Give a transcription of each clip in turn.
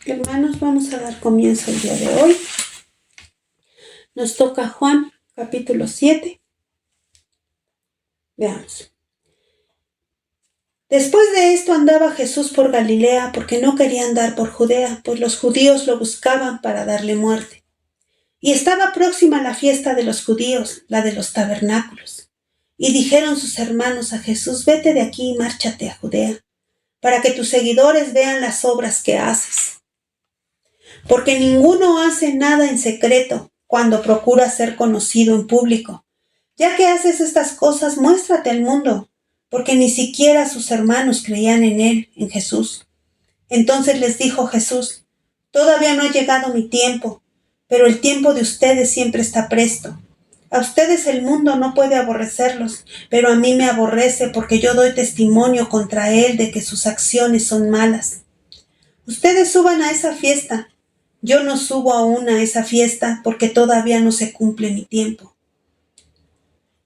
Hermanos, vamos a dar comienzo el día de hoy. Nos toca Juan, capítulo 7. Veamos. Después de esto andaba Jesús por Galilea porque no quería andar por Judea, pues los judíos lo buscaban para darle muerte. Y estaba próxima la fiesta de los judíos, la de los tabernáculos. Y dijeron sus hermanos a Jesús: vete de aquí y márchate a Judea, para que tus seguidores vean las obras que haces. Porque ninguno hace nada en secreto cuando procura ser conocido en público. Ya que haces estas cosas, muéstrate al mundo, porque ni siquiera sus hermanos creían en él, en Jesús. Entonces les dijo Jesús: todavía no ha llegado mi tiempo, pero el tiempo de ustedes siempre está presto. A ustedes el mundo no puede aborrecerlos, pero a mí me aborrece porque yo doy testimonio contra él de que sus acciones son malas. Ustedes suban a esa fiesta. Yo no subo aún a esa fiesta porque todavía no se cumple mi tiempo.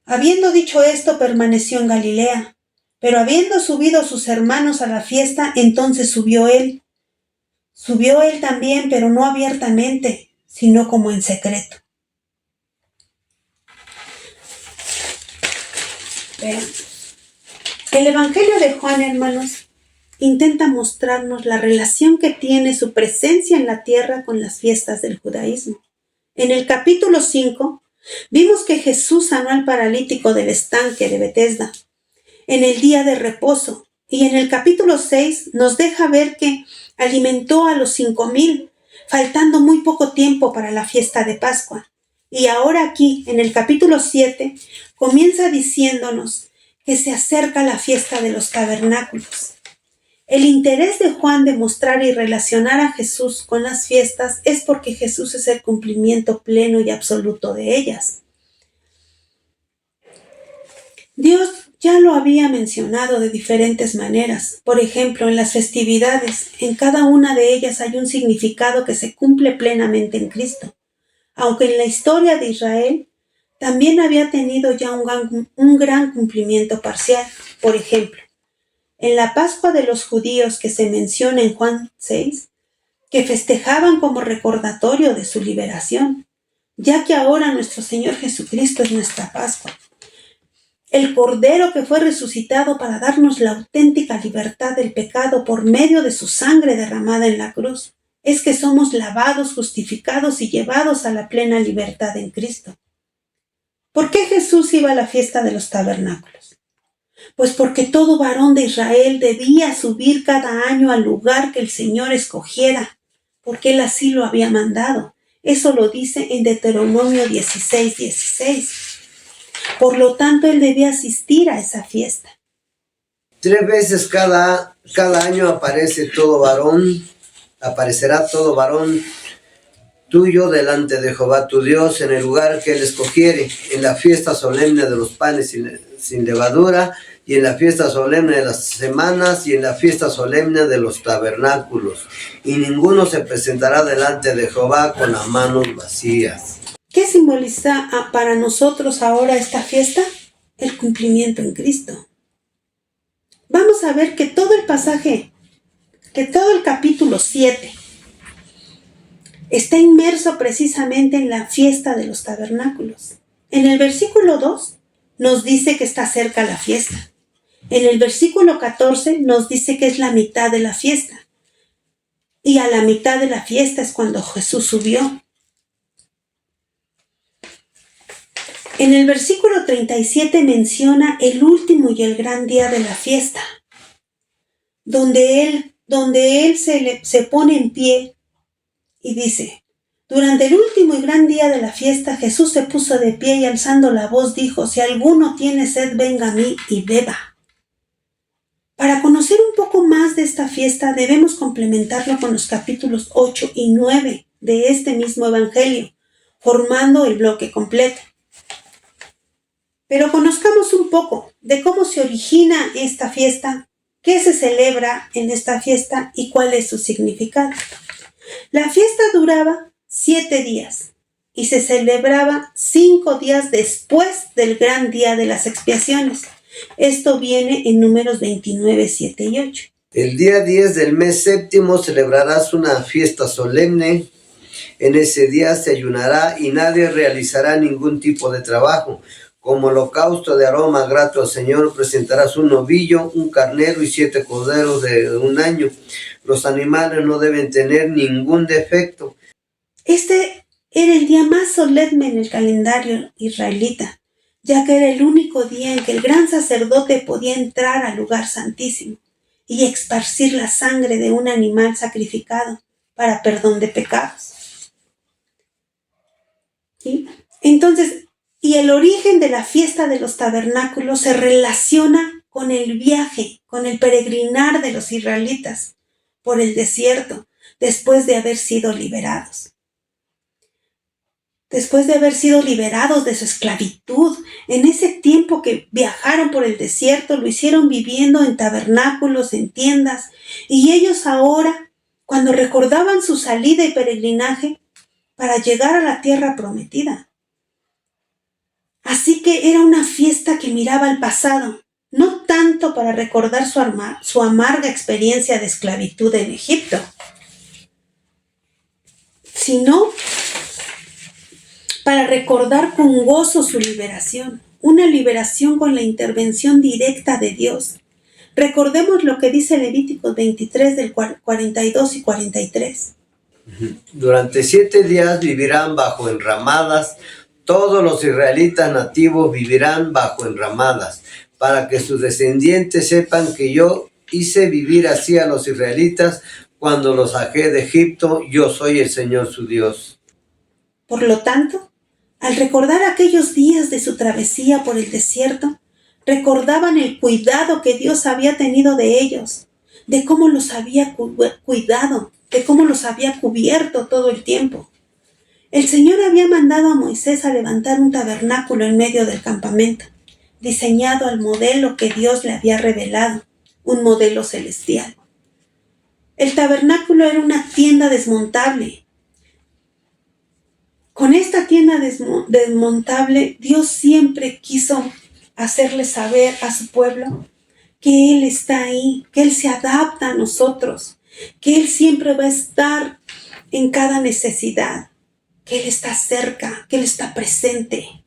Habiendo dicho esto, permaneció en Galilea. Pero habiendo subido sus hermanos a la fiesta, entonces subió él. Subió él también, pero no abiertamente, sino como en secreto. Veamos. El Evangelio de Juan, hermanos, intenta mostrarnos la relación que tiene su presencia en la tierra con las fiestas del judaísmo. En el capítulo 5, vimos que Jesús sanó al paralítico del estanque de Betesda en el día de reposo, y en el capítulo 6 nos deja ver que alimentó a los 5,000, faltando muy poco tiempo para la fiesta de Pascua. Y ahora aquí, en el capítulo 7, comienza diciéndonos que se acerca la fiesta de los tabernáculos. El interés de Juan de mostrar y relacionar a Jesús con las fiestas es porque Jesús es el cumplimiento pleno y absoluto de ellas. Dios ya lo había mencionado de diferentes maneras. Por ejemplo, en las festividades, en cada una de ellas hay un significado que se cumple plenamente en Cristo. Aunque en la historia de Israel también había tenido ya un gran cumplimiento parcial. Por ejemplo, en la Pascua de los judíos que se menciona en Juan 6, que festejaban como recordatorio de su liberación, ya que ahora nuestro Señor Jesucristo es nuestra Pascua. El Cordero que fue resucitado para darnos la auténtica libertad del pecado por medio de su sangre derramada en la cruz, es que somos lavados, justificados y llevados a la plena libertad en Cristo. ¿Por qué Jesús iba a la fiesta de los tabernáculos? Pues porque todo varón de Israel debía subir cada año al lugar que el Señor escogiera, porque Él así lo había mandado. Eso lo dice en Deuteronomio 16:16. Por lo tanto, Él debía asistir a esa fiesta. 3 veces cada año aparecerá todo varón tuyo delante de Jehová tu Dios en el lugar que Él escogiere, en la fiesta solemne de los panes sin levadura, y en la fiesta solemne de las semanas, y en la fiesta solemne de los tabernáculos. Y ninguno se presentará delante de Jehová con las manos vacías. ¿Qué simboliza para nosotros ahora esta fiesta? El cumplimiento en Cristo. Vamos a ver que todo el capítulo 7 está inmerso precisamente en la fiesta de los tabernáculos. En el versículo 2 nos dice que está cerca la fiesta. En el versículo 14 nos dice que es la mitad de la fiesta. Y a la mitad de la fiesta es cuando Jesús subió. En el versículo 37 menciona el último y el gran día de la fiesta, donde él se pone en pie y dice: durante el último y gran día de la fiesta, Jesús se puso de pie y alzando la voz dijo: si alguno tiene sed, venga a mí y beba. Para conocer un poco más de esta fiesta, debemos complementarlo con los capítulos 8 y 9 de este mismo evangelio, formando el bloque completo. Pero conozcamos un poco de cómo se origina esta fiesta, qué se celebra en esta fiesta y cuál es su significado. La fiesta duraba 7 días y se celebraba 5 días después del gran día de las expiaciones. Esto viene en Números 29, 7 y 8. El día 10 del mes séptimo celebrarás una fiesta solemne. En ese día se ayunará y nadie realizará ningún tipo de trabajo. Como holocausto de aroma grato al Señor presentarás un novillo, un carnero y 7 corderos de un año. Los animales no deben tener ningún defecto. Este era el día más solemne en el calendario israelita, ya que era el único día en que el gran sacerdote podía entrar al lugar santísimo y esparcir la sangre de un animal sacrificado para perdón de pecados. ¿Sí? Entonces, y el origen de la fiesta de los tabernáculos se relaciona con el viaje, con el peregrinar de los israelitas por el desierto después de haber sido liberados. Después de haber sido liberados de su esclavitud, en ese tiempo que viajaron por el desierto, lo hicieron viviendo en tabernáculos, en tiendas, y ellos ahora, cuando recordaban su salida y peregrinaje para llegar a la tierra prometida. Así que era una fiesta que miraba al pasado, no tanto para recordar su amarga experiencia de esclavitud en Egipto, sino para recordar con gozo su liberación, una liberación con la intervención directa de Dios. Recordemos lo que dice Levíticos 23 del 42 y 43. Durante 7 días vivirán bajo enramadas. Todos los israelitas nativos vivirán bajo enramadas, para que sus descendientes sepan que yo hice vivir así a los israelitas cuando los saqué de Egipto. Yo soy el Señor su Dios. Por lo tanto, al recordar aquellos días de su travesía por el desierto, recordaban el cuidado que Dios había tenido de ellos, de cómo los había cuidado, de cómo los había cubierto todo el tiempo. El Señor había mandado a Moisés a levantar un tabernáculo en medio del campamento, diseñado al modelo que Dios le había revelado, un modelo celestial. El tabernáculo era una tienda desmontable. Con esta tienda desmontable, Dios siempre quiso hacerle saber a su pueblo que Él está ahí, que Él se adapta a nosotros, que Él siempre va a estar en cada necesidad, que Él está cerca, que Él está presente.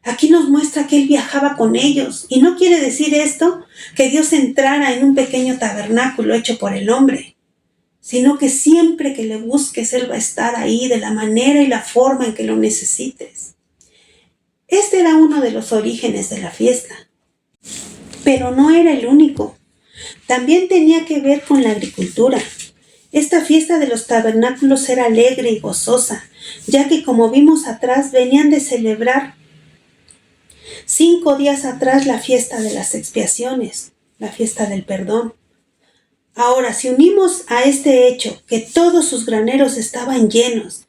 Aquí nos muestra que Él viajaba con ellos, y no quiere decir esto que Dios entrara en un pequeño tabernáculo hecho por el hombre, sino que siempre que le busques, Él va a estar ahí de la manera y la forma en que lo necesites. Este era uno de los orígenes de la fiesta, pero no era el único. También tenía que ver con la agricultura. Esta fiesta de los tabernáculos era alegre y gozosa, ya que, como vimos atrás, venían de celebrar 5 días atrás la fiesta de las expiaciones, la fiesta del perdón. Ahora, si unimos a este hecho que todos sus graneros estaban llenos,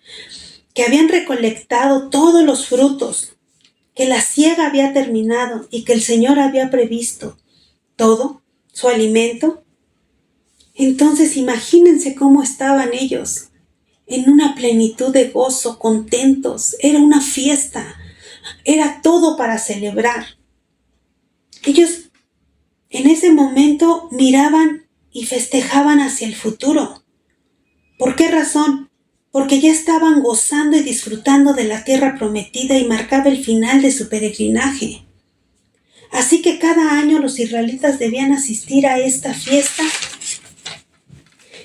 que habían recolectado todos los frutos, que la siega había terminado y que el Señor había previsto todo, su alimento, entonces imagínense cómo estaban ellos, en una plenitud de gozo, contentos. Era una fiesta, era todo para celebrar. Ellos en ese momento miraban y festejaban hacia el futuro. ¿Por qué razón? Porque ya estaban gozando y disfrutando de la tierra prometida y marcaba el final de su peregrinaje. Así que cada año los israelitas debían asistir a esta fiesta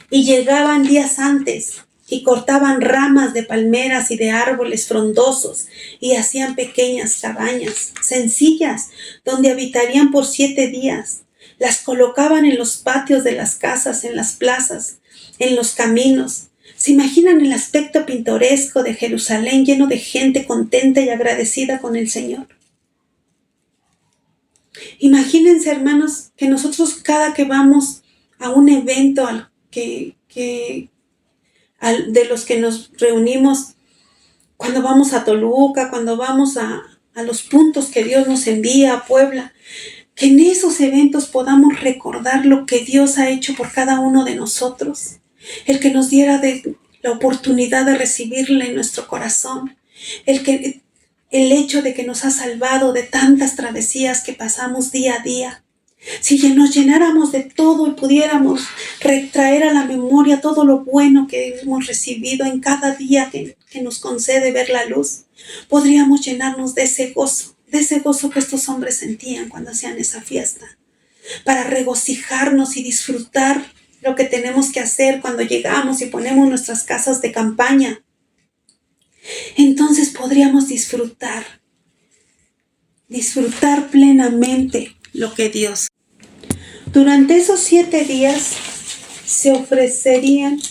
y llegaban días antes y cortaban ramas de palmeras y de árboles frondosos y hacían pequeñas cabañas sencillas donde habitarían por 7 días. Las colocaban en los patios de las casas, en las plazas, en los caminos. ¿Se imaginan el aspecto pintoresco de Jerusalén lleno de gente contenta y agradecida con el Señor? Imagínense, hermanos, que nosotros cada que vamos a un evento de los que nos reunimos, cuando vamos a Toluca, cuando vamos a los puntos que Dios nos envía a Puebla, que en esos eventos podamos recordar lo que Dios ha hecho por cada uno de nosotros, el que nos diera la oportunidad de recibirle en nuestro corazón, el hecho de que nos ha salvado de tantas travesías que pasamos día a día, Si nos llenáramos de todo y pudiéramos retraer a la memoria todo lo bueno que hemos recibido en cada día que nos concede ver la luz, podríamos llenarnos de ese gozo que estos hombres sentían cuando hacían esa fiesta, para regocijarnos y disfrutar lo que tenemos que hacer cuando llegamos y ponemos nuestras casas de campaña. Entonces podríamos disfrutar plenamente lo que Dios. Durante esos 7 días se ofrecerían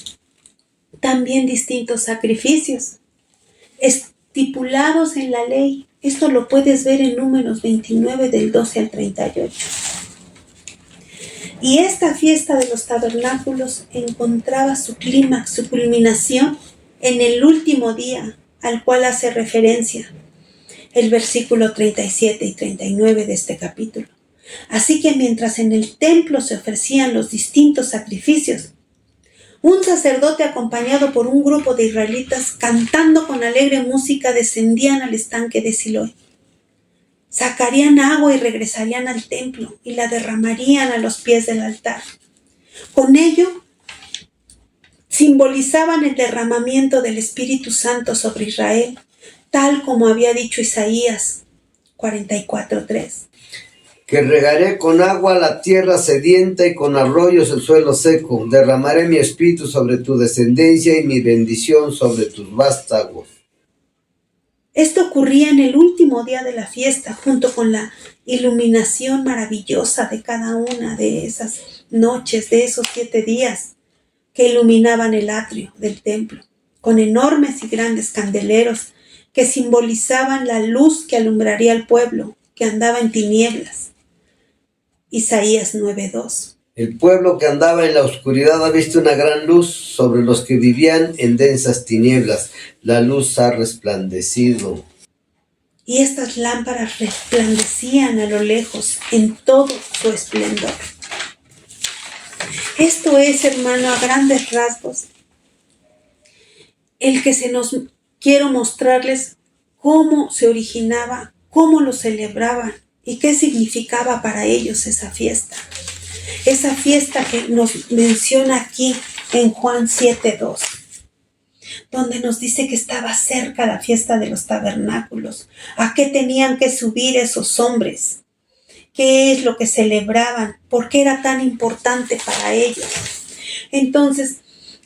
también distintos sacrificios estipulados en la ley. Esto lo puedes ver en Números 29 del 12 al 38. Y esta fiesta de los tabernáculos encontraba su clímax, su culminación en el último día al cual hace referencia el versículo 37 y 39 de este capítulo. Así que mientras en el templo se ofrecían los distintos sacrificios, un sacerdote acompañado por un grupo de israelitas cantando con alegre música descendían al estanque de Siloé. Sacarían agua y regresarían al templo y la derramarían a los pies del altar. Con ello simbolizaban el derramamiento del Espíritu Santo sobre Israel, tal como había dicho Isaías 44:3. Que regaré con agua la tierra sedienta y con arroyos el suelo seco. Derramaré mi espíritu sobre tu descendencia y mi bendición sobre tus vástagos. Esto ocurría en el último día de la fiesta, junto con la iluminación maravillosa de cada una de esas noches, de esos 7 días que iluminaban el atrio del templo, con enormes y grandes candeleros que simbolizaban la luz que alumbraría al pueblo que andaba en tinieblas. Isaías 9:2. El pueblo que andaba en la oscuridad ha visto una gran luz sobre los que vivían en densas tinieblas. La luz ha resplandecido. Y estas lámparas resplandecían a lo lejos en todo su esplendor. Esto es, hermano, a grandes rasgos, el que quiero mostrarles cómo se originaba, cómo lo celebraban y qué significaba para ellos esa fiesta. Esa fiesta que nos menciona aquí en Juan 7:2, donde nos dice que estaba cerca la fiesta de los tabernáculos. ¿A qué tenían que subir esos hombres? ¿Qué es lo que celebraban? ¿Por qué era tan importante para ellos? Entonces,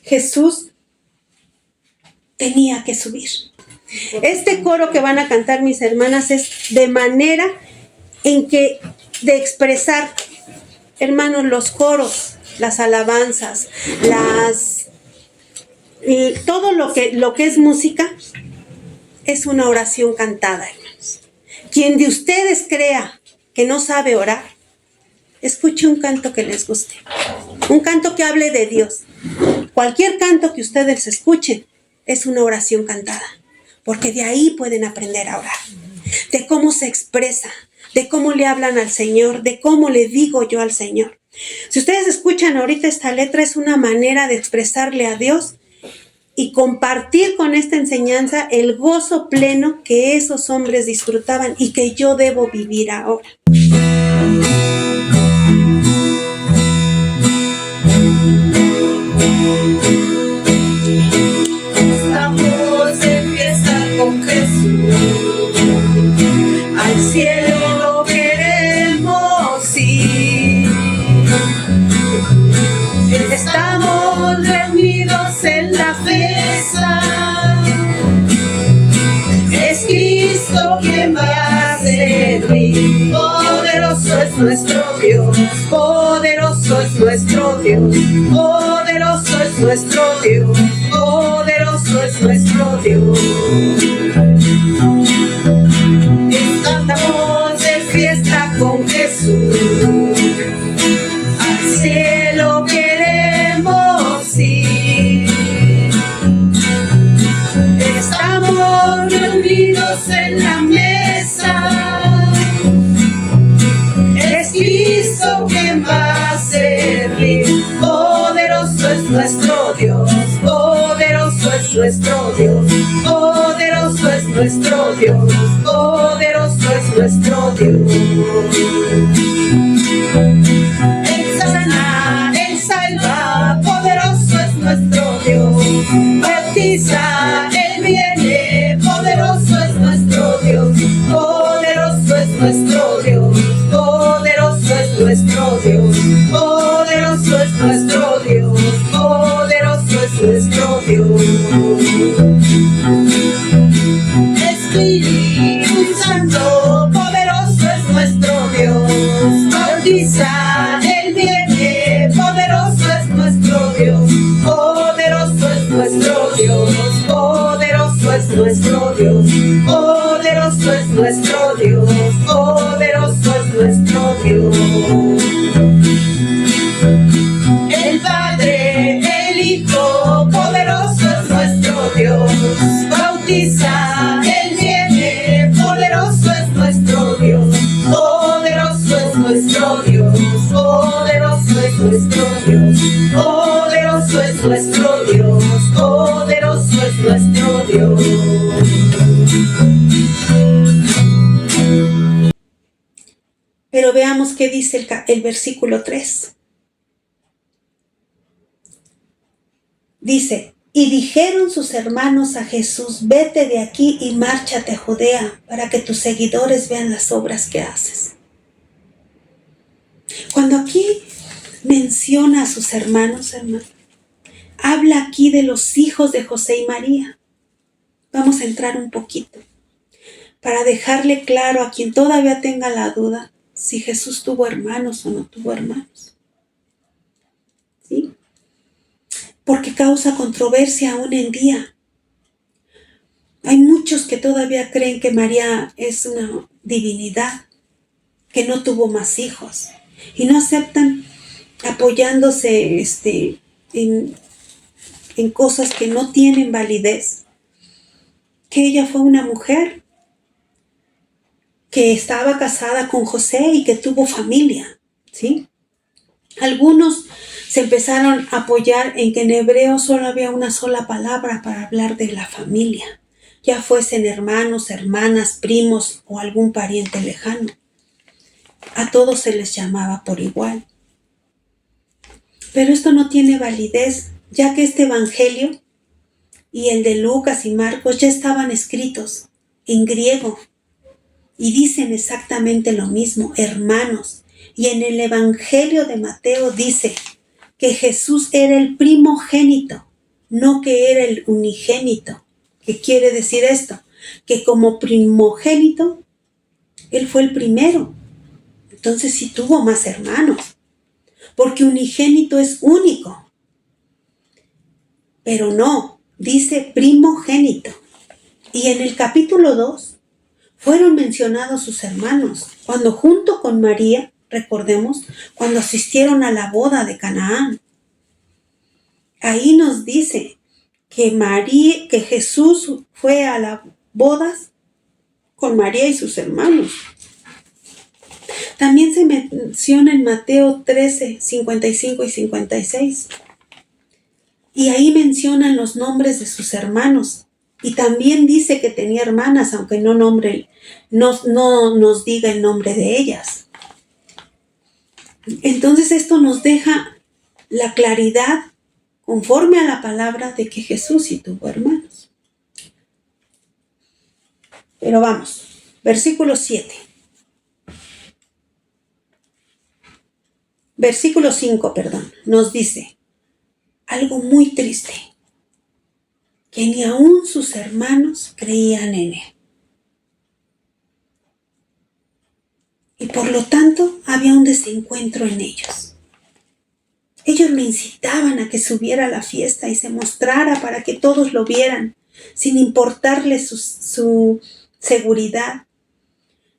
Jesús tenía que subir. Este coro que van a cantar mis hermanas es de manera en que de expresar, hermanos, los coros, las alabanzas, todo lo que es música es una oración cantada, hermanos. Quien de ustedes crea que no sabe orar, escuche un canto que les guste, un canto que hable de Dios. Cualquier canto que ustedes escuchen es una oración cantada, porque de ahí pueden aprender a orar, de cómo se expresa, de cómo le hablan al Señor, de cómo le digo yo al Señor. Si ustedes escuchan ahorita esta letra, es una manera de expresarle a Dios y compartir con esta enseñanza el gozo pleno que esos hombres disfrutaban y que yo debo vivir ahora. Estamos en fiesta con Jesús, al cielo queremos ir. Estamos reunidos en la fiesta, es Cristo quien va a servir. Poderoso es nuestro Dios, poderoso es nuestro Dios, poderoso es nuestro Dios, poderoso es nuestro Dios. Estamos de fiesta con Jesús, al cielo queremos ir. Estamos reunidos en la mesa, es Cristo quien va a servir. Poderoso es nuestro Dios, poderoso es nuestro Dios, poderoso es nuestro Dios, poderoso es nuestro Dios. bautiza, Él viene, poderoso es nuestro Dios, poderoso es nuestro Dios, poderoso es nuestro Dios, poderoso es nuestro Dios, poderoso es nuestro Dios. El Padre, el Hijo, poderoso es nuestro Dios, bautiza, Él viene, poderoso es nuestro Dios, poderoso es nuestro Dios, poderoso es nuestro Dios, poderoso es nuestro Dios, poderoso es nuestro Dios. Pero veamos qué dice el versículo 3. Dice, y dijeron sus hermanos a Jesús, vete de aquí y márchate a Judea para que tus seguidores vean las obras que haces. Cuando aquí menciona a sus hermanos, habla aquí de los hijos de José y María. Vamos a entrar un poquito para dejarle claro a quien todavía tenga la duda si Jesús tuvo hermanos o no tuvo hermanos. ¿Sí? Porque causa controversia aún en día. Hay muchos que todavía creen que María es una divinidad, que no tuvo más hijos, y no aceptan apoyándose en cosas que no tienen validez, que ella fue una mujer que estaba casada con José y que tuvo familia, ¿sí? Algunos se empezaron a apoyar en que en hebreo solo había una sola palabra para hablar de la familia, ya fuesen hermanos, hermanas, primos o algún pariente lejano. A todos se les llamaba por igual. Pero esto no tiene validez, ya que este evangelio y el de Lucas y Marcos ya estaban escritos en griego y dicen exactamente lo mismo, hermanos. Y en el evangelio de Mateo dice que Jesús era el primogénito, no que era el unigénito. ¿Qué quiere decir esto? Que como primogénito, él fue el primero. Entonces sí tuvo más hermanos, porque unigénito es único. Pero no, dice primogénito. Y en el capítulo 2 fueron mencionados sus hermanos, cuando junto con María, recordemos, cuando asistieron a la boda de Canaán. Ahí nos dice que Jesús fue a las bodas con María y sus hermanos. También se menciona en Mateo 13, 55 y 56. Y ahí mencionan los nombres de sus hermanos. Y también dice que tenía hermanas, aunque no nos diga el nombre de ellas. Entonces esto nos deja la claridad conforme a la palabra de que Jesús sí tuvo hermanos. Pero vamos, versículo 7. Versículo 5, nos dice algo muy triste, que ni aún sus hermanos creían en él. Y por lo tanto había un desencuentro en ellos. Ellos lo incitaban a que subiera a la fiesta y se mostrara para que todos lo vieran, sin importarle su seguridad,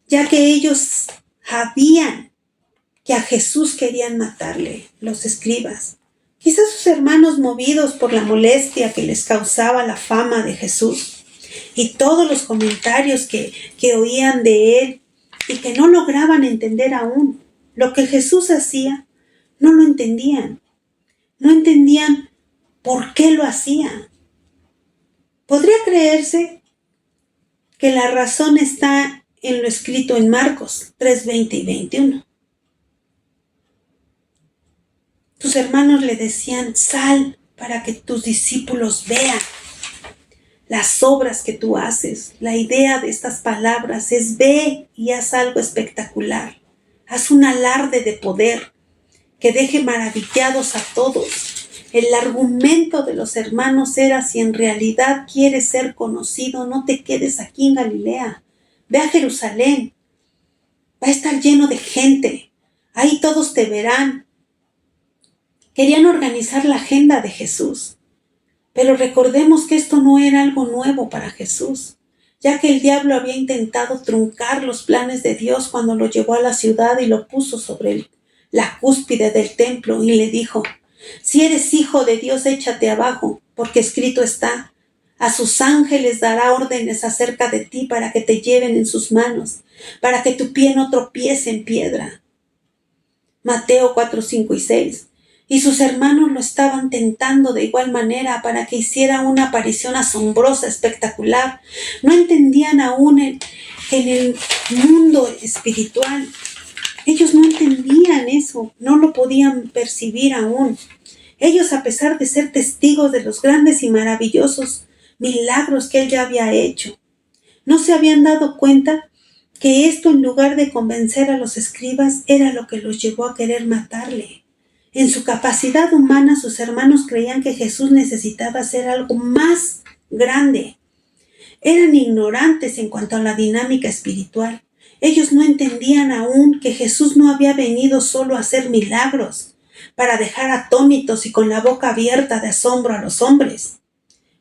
ya que ellos sabían que a Jesús querían matarle, los escribas. Quizás sus hermanos, movidos por la molestia que les causaba la fama de Jesús y todos los comentarios que oían de él y que no lograban entender aún lo que Jesús hacía, no lo entendían. No entendían por qué lo hacía. Podría creerse que la razón está en lo escrito en Marcos 3, 20 y 21. Tus hermanos le decían, sal para que tus discípulos vean las obras que tú haces. La idea de estas palabras es ve y haz algo espectacular. Haz un alarde de poder que deje maravillados a todos. El argumento de los hermanos era, si en realidad quieres ser conocido, no te quedes aquí en Galilea. Ve a Jerusalén. Va a estar lleno de gente. Ahí todos te verán. Querían organizar la agenda de Jesús. Pero recordemos que esto no era algo nuevo para Jesús, ya que el diablo había intentado truncar los planes de Dios cuando lo llevó a la ciudad y lo puso sobre la cúspide del templo y le dijo: si eres hijo de Dios, échate abajo, porque escrito está: a sus ángeles dará órdenes acerca de ti para que te lleven en sus manos, para que tu pie no tropiece en piedra. Mateo 4, 5 y 6. Y sus hermanos lo estaban tentando de igual manera para que hiciera una aparición asombrosa, espectacular. No entendían aún que en el mundo espiritual, ellos no entendían eso, no lo podían percibir aún. Ellos, a pesar de ser testigos de los grandes y maravillosos milagros que él ya había hecho, no se habían dado cuenta que esto, en lugar de convencer a los escribas, era lo que los llevó a querer matarle. En su capacidad humana, sus hermanos creían que Jesús necesitaba hacer algo más grande. Eran ignorantes en cuanto a la dinámica espiritual. Ellos no entendían aún que Jesús no había venido solo a hacer milagros, para dejar atónitos y con la boca abierta de asombro a los hombres,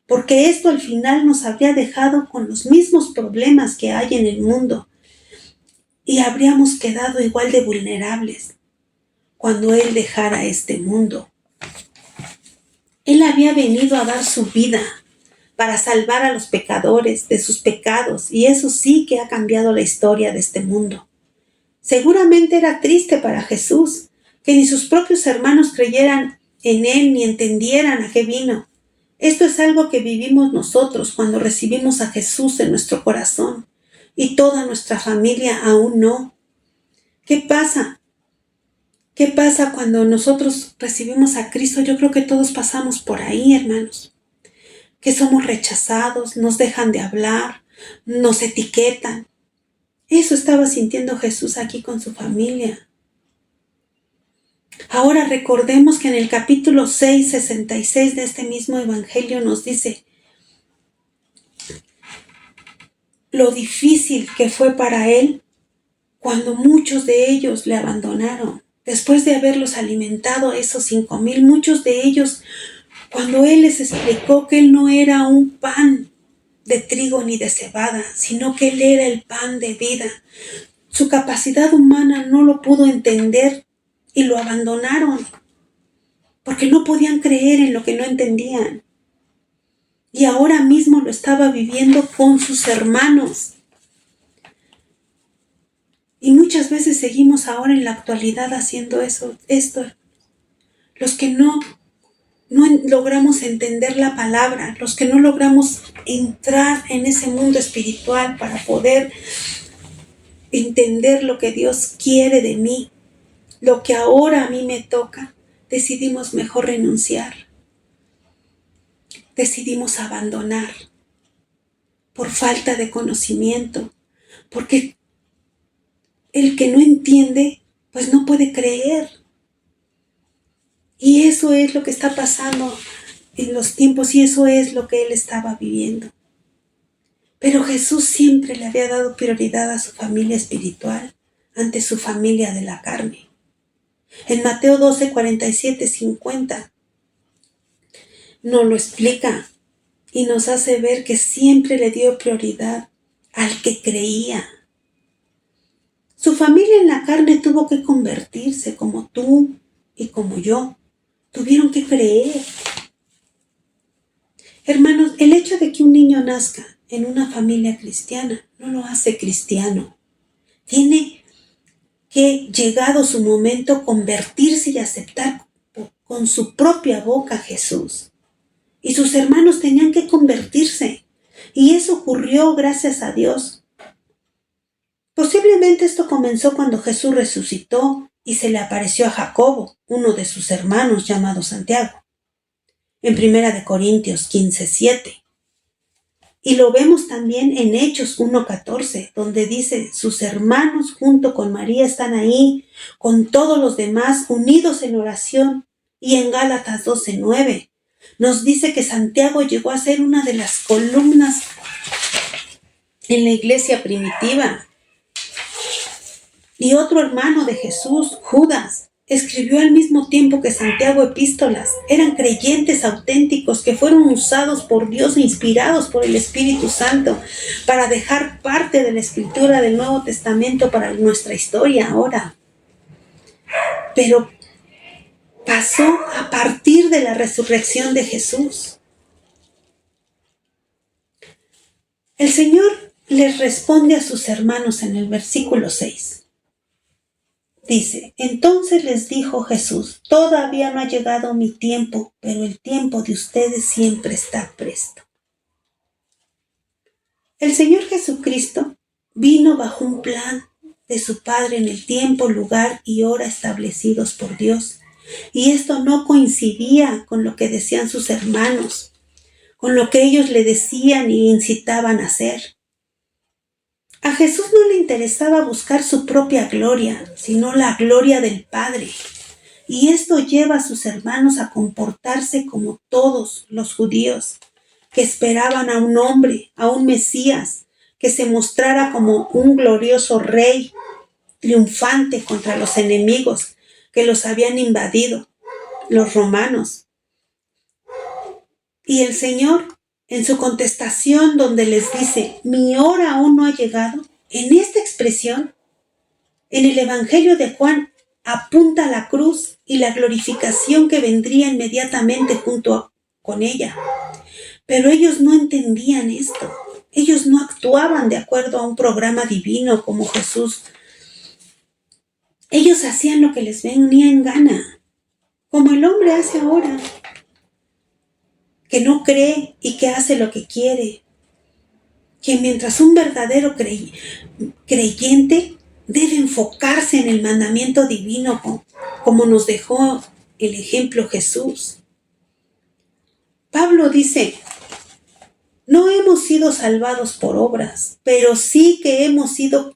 porque esto al final nos habría dejado con los mismos problemas que hay en el mundo y habríamos quedado igual de vulnerables cuando Él dejara este mundo. Él había venido a dar su vida para salvar a los pecadores de sus pecados, y eso sí que ha cambiado la historia de este mundo. Seguramente era triste para Jesús que ni sus propios hermanos creyeran en Él ni entendieran a qué vino. Esto es algo que vivimos nosotros cuando recibimos a Jesús en nuestro corazón y toda nuestra familia aún no. ¿Qué pasa? ¿Qué pasa cuando nosotros recibimos a Cristo? Yo creo que todos pasamos por ahí, hermanos, que somos rechazados, nos dejan de hablar, nos etiquetan. Eso estaba sintiendo Jesús aquí con su familia. Ahora recordemos que en el capítulo 6, 66 de este mismo evangelio nos dice lo difícil que fue para Él cuando muchos de ellos le abandonaron. Después de haberlos alimentado a esos 5,000, muchos de ellos, cuando Él les explicó que Él no era un pan de trigo ni de cebada, sino que Él era el pan de vida, su capacidad humana no lo pudo entender y lo abandonaron, porque no podían creer en lo que no entendían. Y ahora mismo lo estaba viviendo con sus hermanos. Y muchas veces seguimos ahora en la actualidad haciendo esto. Los que no logramos entender la palabra, los que no logramos entrar en ese mundo espiritual para poder entender lo que Dios quiere de mí, lo que ahora a mí me toca, decidimos mejor renunciar. Decidimos abandonar por falta de conocimiento, porque el que no entiende, pues no puede creer. Y eso es lo que está pasando en los tiempos y eso es lo que Él estaba viviendo. Pero Jesús siempre le había dado prioridad a su familia espiritual ante su familia de la carne. En Mateo 12, 47, 50 nos lo explica y nos hace ver que siempre le dio prioridad al que creía. Su familia en la carne tuvo que convertirse, como tú y como yo. Tuvieron que creer. Hermanos, el hecho de que un niño nazca en una familia cristiana no lo hace cristiano. Tiene que, llegado su momento, convertirse y aceptar con su propia boca a Jesús. Y sus hermanos tenían que convertirse. Y eso ocurrió gracias a Dios. Posiblemente esto comenzó cuando Jesús resucitó y se le apareció a Jacobo, uno de sus hermanos llamado Santiago, en 1 Corintios 15, 7. Y lo vemos también en Hechos 1:14, donde dice: sus hermanos junto con María están ahí, con todos los demás, unidos en oración. Y en Gálatas 12:9 nos dice que Santiago llegó a ser una de las columnas en la iglesia primitiva. Y otro hermano de Jesús, Judas, escribió al mismo tiempo que Santiago epístolas. Eran creyentes auténticos que fueron usados por Dios e inspirados por el Espíritu Santo para dejar parte de la escritura del Nuevo Testamento para nuestra historia ahora. Pero pasó a partir de la resurrección de Jesús. El Señor les responde a sus hermanos en el versículo 6. Dice, entonces les dijo Jesús, todavía no ha llegado mi tiempo, pero el tiempo de ustedes siempre está presto. El Señor Jesucristo vino bajo un plan de su Padre en el tiempo, lugar y hora establecidos por Dios. Y esto no coincidía con lo que decían sus hermanos, con lo que ellos le decían y incitaban a hacer. A Jesús no le interesaba buscar su propia gloria, sino la gloria del Padre. Y esto lleva a sus hermanos a comportarse como todos los judíos, que esperaban a un hombre, a un Mesías, que se mostrara como un glorioso rey, triunfante contra los enemigos que los habían invadido, los romanos. Y el Señor, en su contestación donde les dice, mi hora aún no ha llegado, en esta expresión, en el Evangelio de Juan, apunta a la cruz y la glorificación que vendría inmediatamente junto con ella. Pero ellos no entendían esto. Ellos no actuaban de acuerdo a un programa divino como Jesús. Ellos hacían lo que les venía en gana, como el hombre hace ahora, que no cree y que hace lo que quiere. Que mientras un verdadero creyente debe enfocarse en el mandamiento divino, como nos dejó el ejemplo Jesús. Pablo dice, no hemos sido salvados por obras, pero sí que hemos sido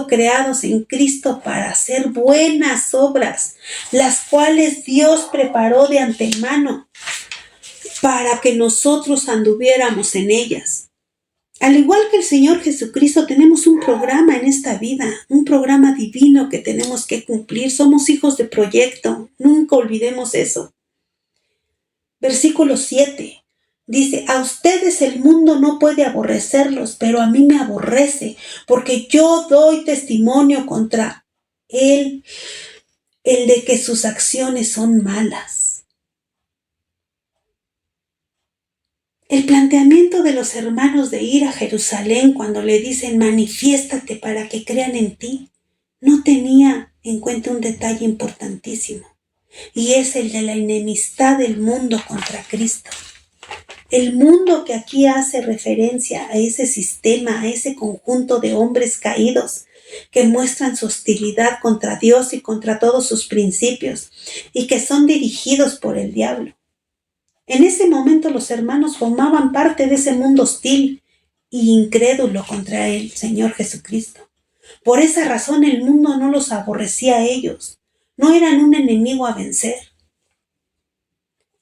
creados en Cristo para hacer buenas obras, las cuales Dios preparó de antemano para que nosotros anduviéramos en ellas. Al igual que el Señor Jesucristo, tenemos un programa en esta vida, un programa divino que tenemos que cumplir. Somos hijos de proyecto, nunca olvidemos eso. Versículo 7 dice, a ustedes el mundo no puede aborrecerlos, pero a mí me aborrece, porque yo doy testimonio contra él, el de que sus acciones son malas. El planteamiento de los hermanos de ir a Jerusalén cuando le dicen manifiéstate para que crean en ti, no tenía en cuenta un detalle importantísimo, y es el de la enemistad del mundo contra Cristo. El mundo que aquí hace referencia a ese sistema, a ese conjunto de hombres caídos que muestran su hostilidad contra Dios y contra todos sus principios y que son dirigidos por el diablo. En ese momento los hermanos formaban parte de ese mundo hostil e incrédulo contra el Señor Jesucristo. Por esa razón el mundo no los aborrecía a ellos, no eran un enemigo a vencer.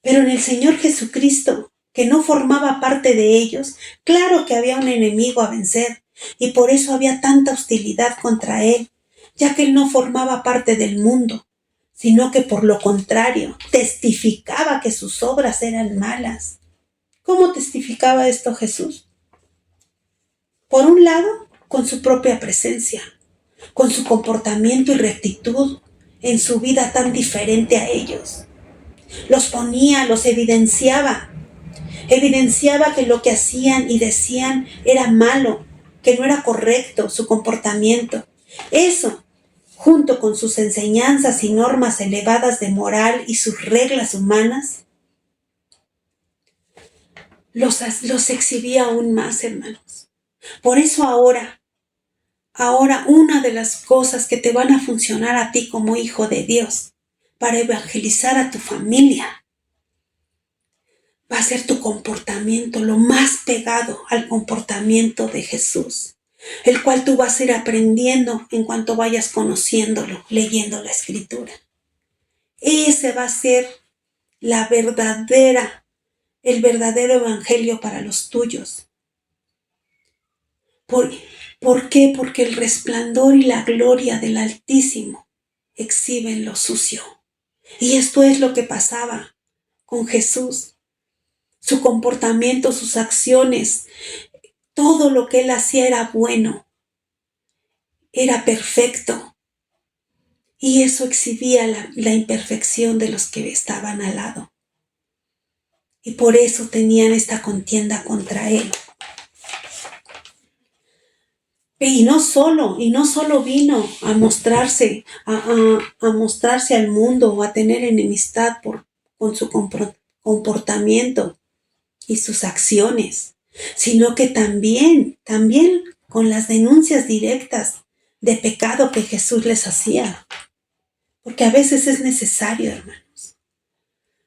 Pero en el Señor Jesucristo, que no formaba parte de ellos, claro que había un enemigo a vencer, y por eso había tanta hostilidad contra él, ya que él no formaba parte del mundo, sino que por lo contrario, testificaba que sus obras eran malas. ¿Cómo testificaba esto Jesús? Por un lado, con su propia presencia, con su comportamiento y rectitud en su vida tan diferente a ellos. Los ponía, los evidenciaba que lo que hacían y decían era malo, que no era correcto su comportamiento. Eso, junto con sus enseñanzas y normas elevadas de moral y sus reglas humanas, los exhibía aún más, hermanos. Por eso ahora una de las cosas que te van a funcionar a ti como hijo de Dios para evangelizar a tu familia va a ser tu comportamiento lo más pegado al comportamiento de Jesús, el cual tú vas a ir aprendiendo en cuanto vayas conociéndolo, leyendo la Escritura. Ese va a ser el verdadero evangelio para los tuyos. ¿Por qué? Porque el resplandor y la gloria del Altísimo exhiben lo sucio. Y esto es lo que pasaba con Jesús. Su comportamiento, sus acciones, todo lo que él hacía era bueno, era perfecto. Y eso exhibía la imperfección de los que estaban al lado. Y por eso tenían esta contienda contra él. Y no solo vino a mostrarse, a mostrarse al mundo o a tener enemistad con su comportamiento y sus acciones, sino que también con las denuncias directas de pecado que Jesús les hacía. Porque a veces es necesario, hermanos.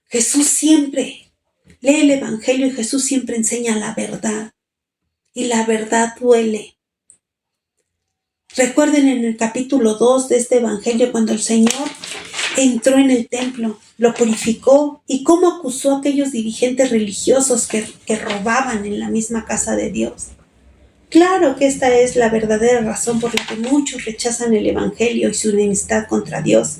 Jesús siempre lee el Evangelio y Jesús siempre enseña la verdad. Y la verdad duele. Recuerden en el capítulo 2 de este Evangelio cuando el Señor entró en el templo, lo purificó y cómo acusó a aquellos dirigentes religiosos que robaban en la misma casa de Dios. Claro que esta es la verdadera razón por la que muchos rechazan el Evangelio y su enemistad contra Dios,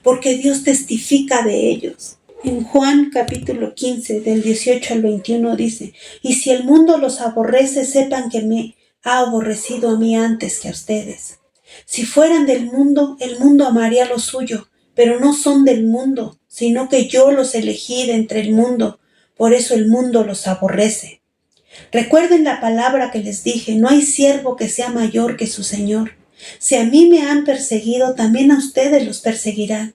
porque Dios testifica de ellos. En Juan capítulo 15, del 18 al 21 dice, y si el mundo los aborrece, sepan que me ha aborrecido a mí antes que a ustedes. Si fueran del mundo, el mundo amaría lo suyo, pero no son del mundo, sino que yo los elegí de entre el mundo, por eso el mundo los aborrece. Recuerden la palabra que les dije, no hay siervo que sea mayor que su Señor. Si a mí me han perseguido, también a ustedes los perseguirán.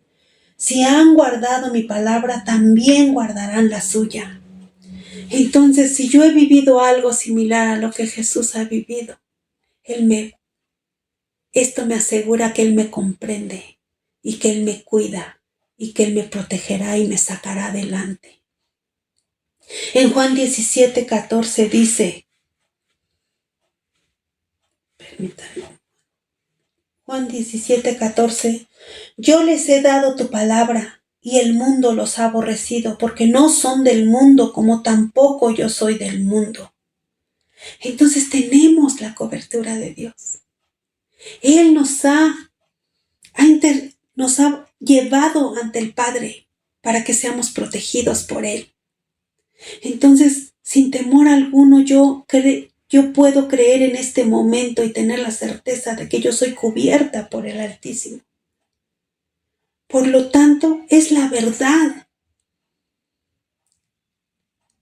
Si han guardado mi palabra, también guardarán la suya. Entonces, si yo he vivido algo similar a lo que Jesús ha vivido, esto me asegura que Él me comprende y que Él me cuida y que Él me protegerá y me sacará adelante. En Juan 17:14 dice, Juan 17:14, yo les he dado tu palabra y el mundo los ha aborrecido porque no son del mundo como tampoco yo soy del mundo. Entonces tenemos la cobertura de Dios. Él nos ha llevado ante el Padre para que seamos protegidos por Él. Entonces, sin temor alguno, yo puedo creer en este momento y tener la certeza de que yo soy cubierta por el Altísimo. Por lo tanto, es la verdad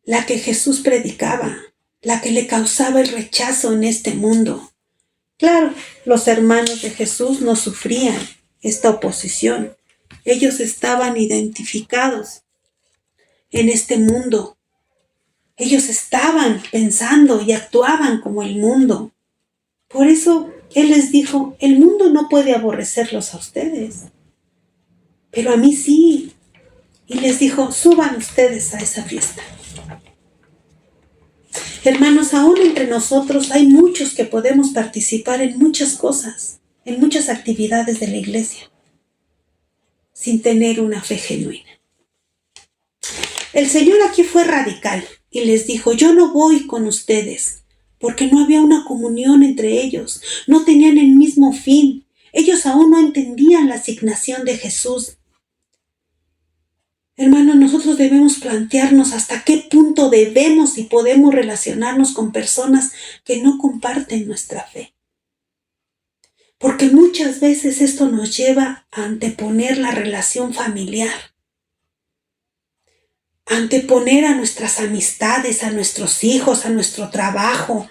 la que Jesús predicaba, la que le causaba el rechazo en este mundo. Claro, los hermanos de Jesús no sufrían esta oposición. Ellos estaban identificados en este mundo. Ellos estaban pensando y actuaban como el mundo. Por eso Él les dijo, el mundo no puede aborrecerlos a ustedes, pero a mí sí. Y les dijo, suban ustedes a esa fiesta. Hermanos, aún entre nosotros hay muchos que podemos participar en muchas cosas, en muchas actividades de la iglesia, sin tener una fe genuina. El Señor aquí fue radical y les dijo, yo no voy con ustedes, porque no había una comunión entre ellos, no tenían el mismo fin, ellos aún no entendían la asignación de Jesús. Hermanos, nosotros debemos plantearnos hasta qué punto debemos y podemos relacionarnos con personas que no comparten nuestra fe. Porque muchas veces esto nos lleva a anteponer la relación familiar, anteponer a nuestras amistades, a nuestros hijos, a nuestro trabajo.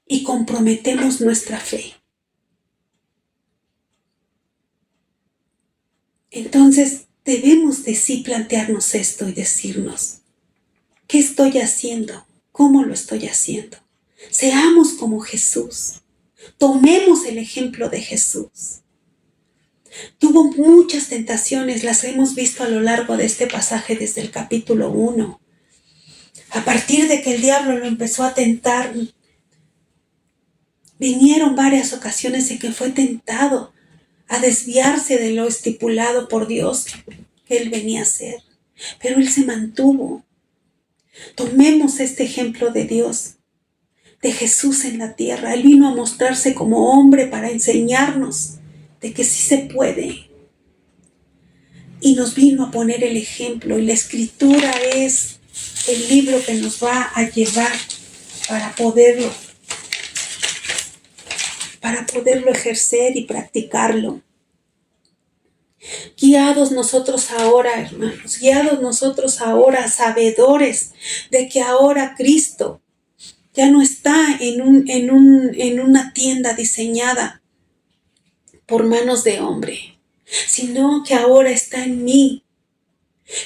Y comprometemos nuestra fe. Entonces debemos de sí plantearnos esto y decirnos, ¿qué estoy haciendo? ¿Cómo lo estoy haciendo? Seamos como Jesús. Tomemos el ejemplo de Jesús. Tuvo muchas tentaciones, las hemos visto a lo largo de este pasaje desde el capítulo 1. A partir de que el diablo lo empezó a tentar, vinieron varias ocasiones en que fue tentado a desviarse de lo estipulado por Dios que él venía a hacer. Pero él se mantuvo. Tomemos este ejemplo de Dios, de Jesús en la tierra. Él vino a mostrarse como hombre para enseñarnos de que sí se puede. Y nos vino a poner el ejemplo. Y la Escritura es el libro que nos va a llevar para poderlo ejercer y practicarlo. Guiados nosotros ahora, hermanos, guiados nosotros ahora, sabedores de que ahora Cristo ya no está en una tienda diseñada por manos de hombre, sino que ahora está en mí,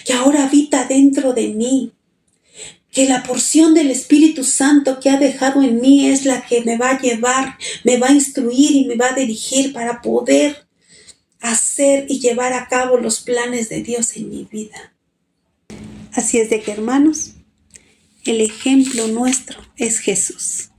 que ahora habita dentro de mí, que la porción del Espíritu Santo que ha dejado en mí es la que me va a llevar, me va a instruir y me va a dirigir para poder hacer y llevar a cabo los planes de Dios en mi vida. Así es de que, hermanos, el ejemplo nuestro es Jesús.